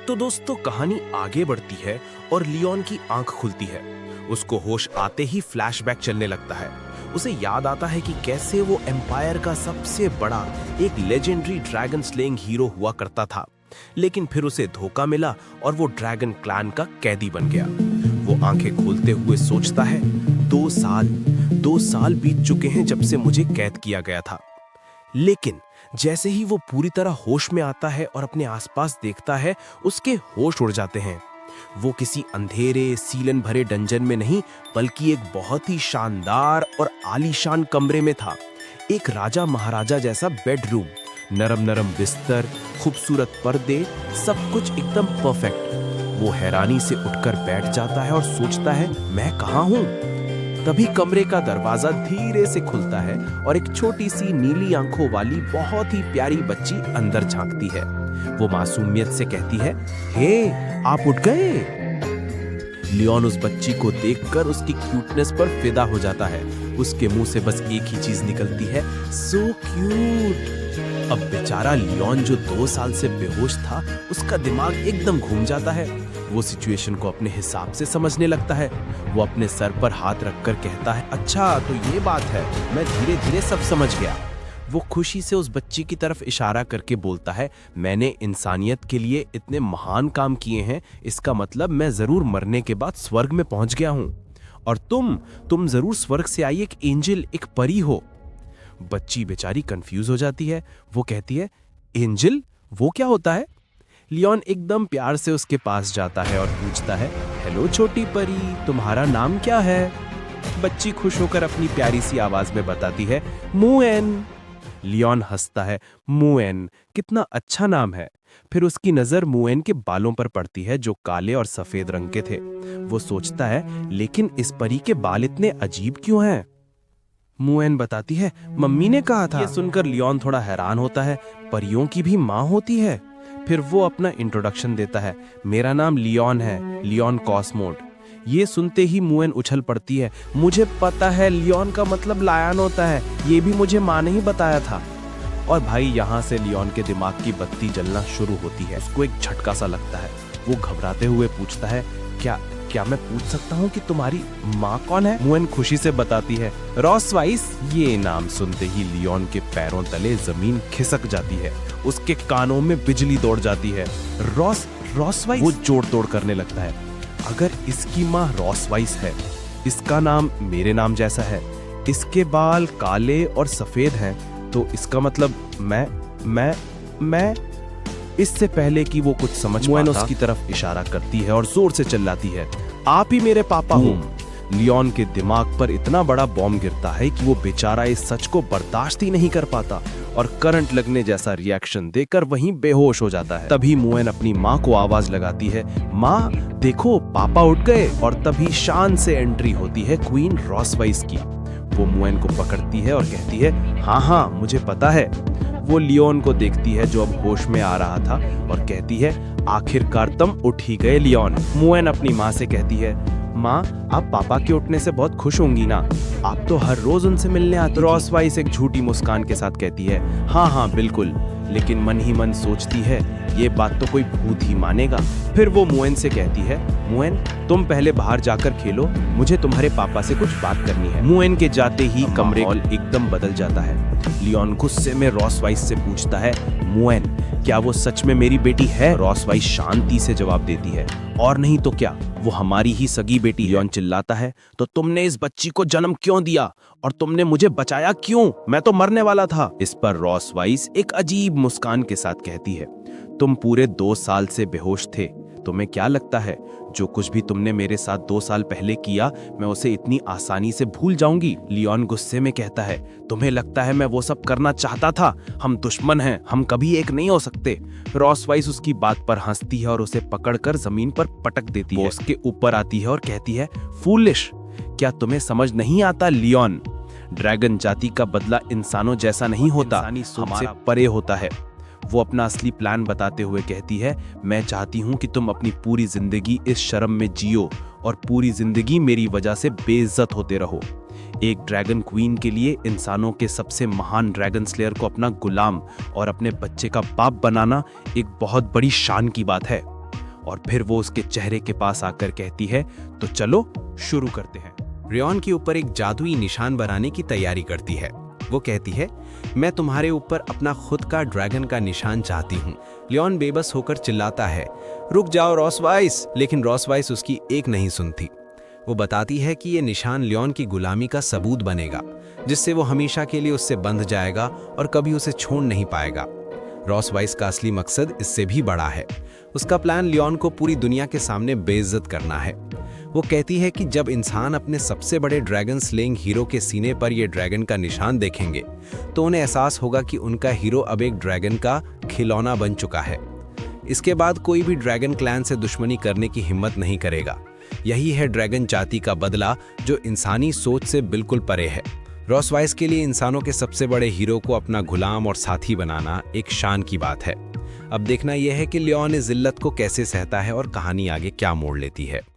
तो दोस्तों कहानी आगे बढ़ती है और लियोन की आंख खुलती है। उसको होश आते ही फ्लैशबैक चलने लगता है। उसे याद आता है कि कैसे वो एम्पायर का सबसे बड़ा एक लेजेंडरी ड्रैगन स्लेइंग हीरो हुआ करता था, लेकिन फिर उसे धोखा मिला और वो ड्रैगन क्लैन का कैदी बन गया। वो आंखें खोलते हुए सोचता है, 2 साल बीत चुके हैं जब से मुझे कैद किया गया था। लेकिन जैसे ही वो पूरी तरह होश में आता है और अपने आसपास देखता है, उसके होश उड़ जाते हैं। वो किसी अंधेरे सीलन भरे डंजन में नहीं, बल्कि एक बहुत ही शानदार और आलीशान कमरे में था। एक राजा महाराजा जैसा बेडरूम, नरम नरम बिस्तर, खूबसूरत पर्दे, सब कुछ एकदम परफेक्ट। वो हैरानी से उठकर बैठ जाता है और सोचता है, मैं कहाँ हूँ? तभी कमरे का दरवाजा धीरे से खुलता है और एक छोटी सी नीली आंखों वाली बहुत ही प्यारी बच्ची अंदर झांकती है। वो मासूमियत से कहती है, हे, आप उठ गए? लियोन उस बच्ची को देखकर उसकी क्यूटनेस पर फिदा हो जाता है। उसके मुंह से बस एक ही चीज निकलती है, सो क्यूट। अब बेचारा लियोन जो 2 साल से बेहोश था, उसका दिमाग एकदम घूम जाता है। वो सिचुएशन को अपने हिसाब से समझने लगता है। वो अपने सर पर हाथ रखकर कहता है, अच्छा तो ये बात है, मैं धीरे धीरे सब समझ गया। वो खुशी से उस बच्ची की तरफ इशारा करके बोलता है, मैंने इंसानियत के लिए इतने महान काम किए हैं, इसका मतलब मैं जरूर मरने के बाद स्वर्ग में पहुंच गया हूं। और तुम जरूर स्वर्ग से आई एक एंजल, एक परी हो। बच्ची बेचारी कंफ्यूज हो जाती है। वो कहती है, एंजल, वो क्या होता है? लियोन एकदम प्यार से उसके पास जाता है और पूछता है, हेलो छोटी परी, तुम्हारा नाम क्या है? बच्ची खुश होकर अपनी प्यारी सी आवाज में बताती है, मुएन। लियोन हंसता है, मुएन, कितना अच्छा नाम है। फिर उसकी नजर मुएन के बालों पर पड़ती है जो काले और सफेद रंग के थे। वो सोचता है, लेकिन इस परी के बाल इतने अजीब क्यों हैं? मुएन बताती है, मम्मी ने कहा था। ये सुनकर लियोन थोड़ा हैरान होता है, परियों की भी माँ होती है? फिर वो अपना इंट्रोडक्शन देता है, मेरा नाम लियोन है, लियोन कॉस्मोड। ये सुनते ही मुएन उछल पड़ती है, मुझे पता है, लियोन का मतलब लायन होता है, ये भी मुझे माँ ने ही बताया था। और भाई यहाँ से लियोन के दिमाग की बत्ती जलना शुरू होती है। उसको एक झटका सा लगता है। वो घबराते हुए पूछता है, क्या मैं पूछ सकता हूँ कि तुम्हारी माँ कौन है? मुएन खुशी से बताती है, रॉसवाइस। ये नाम सुनते ही लियोन के पैरों तले जमीन खिसक जाती है। उसके कानों में बिजली दौड़ जाती है। रॉसवाइस? वो जोड़ तोड़ करने लगता है, अगर इसकी माँ रॉसवाइस है, इसका नाम मेरे नाम जैसा है, इसके बाल काले और सफेद हैं, तो इसका मतलब मैं इससे पहले कि वो कुछ समझ पाता, उसकी तरफ इशारा करती है और जोर से चिल्लाती है, आप ही मेरे पापा हो। लियोन के दिमाग पर इतना बड़ा बॉम्ब गिरता है कि वो बेचारा इस सच को बर्दाश्त ही नहीं कर पाता और करंट लगने जैसा रिएक्शन देकर वहीं बेहोश हो जाता है। तभी मुएन अपनी माँ को आवाज लगाती है, माँ देखो, पापा उठ गए। और तभी शान से एंट्री होती है क्वीन रॉसवाइस की। वो मुएन को पकड़ती है और कहती है, हाँ, मुझे पता है। वो लियोन को देखती है जो अब होश में आ रहा था और कहती है, आखिरकार तुम उठ ही गए लियोन। मुएन अपनी माँ से कहती है, माँ, आप पापा के उठने से बहुत खुश होंगी ना, आप तो हर रोज उनसे मिलने आती। रॉसवाइस एक झूठी मुस्कान के साथ कहती है, हाँ बिल्कुल, लेकिन मन ही मन सोचती है, ये बात तो कोई भूत ही मानेगा। फिर वो मुएन से कहती है, मुएन, तुम पहले बाहर जाकर खेलो, मुझे तुम्हारे पापा से कुछ बात करनी है। मुएन के जाते ही कमरे एकदम बदल जाता है। लियोन गुस्से में रॉसवाइस से पूछता है, मुएन, क्या वो सच में मेरी बेटी है? रॉसवाइस शांति से जवाब देती है, और नहीं तो क्या, वो हमारी ही सगी बेटी। लियोन चिल्लाता है, तो तुमने इस बच्ची को जन्म क्यों दिया और तुमने मुझे बचाया क्यों? मैं तो मरने वाला था। इस पर रॉसवाइस एक अजीब मुस्कान के साथ कहती है, तुम पूरे 2 साल से बेहोश थे, तुम्हें क्या लगता है जो कुछ भी तुमने मेरे साथ 2 साल पहले किया, मैं उसे इतनी आसानी से भूल जाऊंगी? लियोन गुस्से में कहता है, तुम्हें लगता है मैं वो सब करना चाहता था? हम दुश्मन हैं, हम कभी एक नहीं हो सकते। रॉसवाइस उसकी बात पर हंसती है और उसे पकड़कर जमीन पर पटक देती है। उसके ऊपर आती है और कहती है, फूलिश, क्या तुम्हें समझ नहीं आता लियोन? ड्रैगन जाति का बदला इंसानों जैसा नहीं होता, हमसे परे होता है। वो अपना असली प्लान बताते हुए कहती है, मैं चाहती हूँ कि तुम अपनी पूरी जिंदगी इस शर्म में जियो और पूरी जिंदगी मेरी वजह से बेइज्जत होते रहो। एक ड्रैगन क्वीन के लिए इंसानों के सबसे महान ड्रैगन स्लेयर को अपना गुलाम और अपने बच्चे का बाप बनाना एक बहुत बड़ी शान की बात है। और फिर वो उसके चेहरे के पास आकर कहती है, तो चलो शुरू करते हैं। रियॉन के ऊपर एक जादुई निशान बनाने की तैयारी करती है। वो कहती है, मैं तुम्हारे ऊपर अपना खुद का ड्रैगन का निशान चाहती हूँ। लियोन बेबस होकर चिल्लाता है, रुक जाओ रॉसवाइस, लेकिन रॉसवाइस उसकी एक नहीं सुनती। वो बताती है कि ये निशान लियोन की गुलामी का सबूत बनेगा, जिससे वो हमेशा के लिए उससे बंध जाएगा और कभी उसे छोड़ नहीं पाएगा। रॉसवाइस का असली मकसद इससे भी बड़ा है। उसका प्लान लियोन को पूरी दुनिया के सामने बेइज्जत करना है। वो कहती है कि जब इंसान अपने सबसे बड़े ड्रैगन स्लेइंग हीरो के सीने पर ये ड्रैगन का निशान देखेंगे तो उन्हें एहसास होगा कि उनका हीरो अब एक ड्रैगन का खिलौना बन चुका है। इसके बाद कोई भी ड्रैगन क्लैन से दुश्मनी करने की हिम्मत नहीं करेगा। यही है ड्रैगन जाति का बदला, जो इंसानी सोच से बिल्कुल परे है। रॉसवाइस के लिए इंसानों के सबसे बड़े हीरो को अपना गुलाम और साथी बनाना एक शान की बात है। अब देखना यह है कि लियोन इस जिल्लत को कैसे सहता है और कहानी आगे क्या मोड़ लेती है।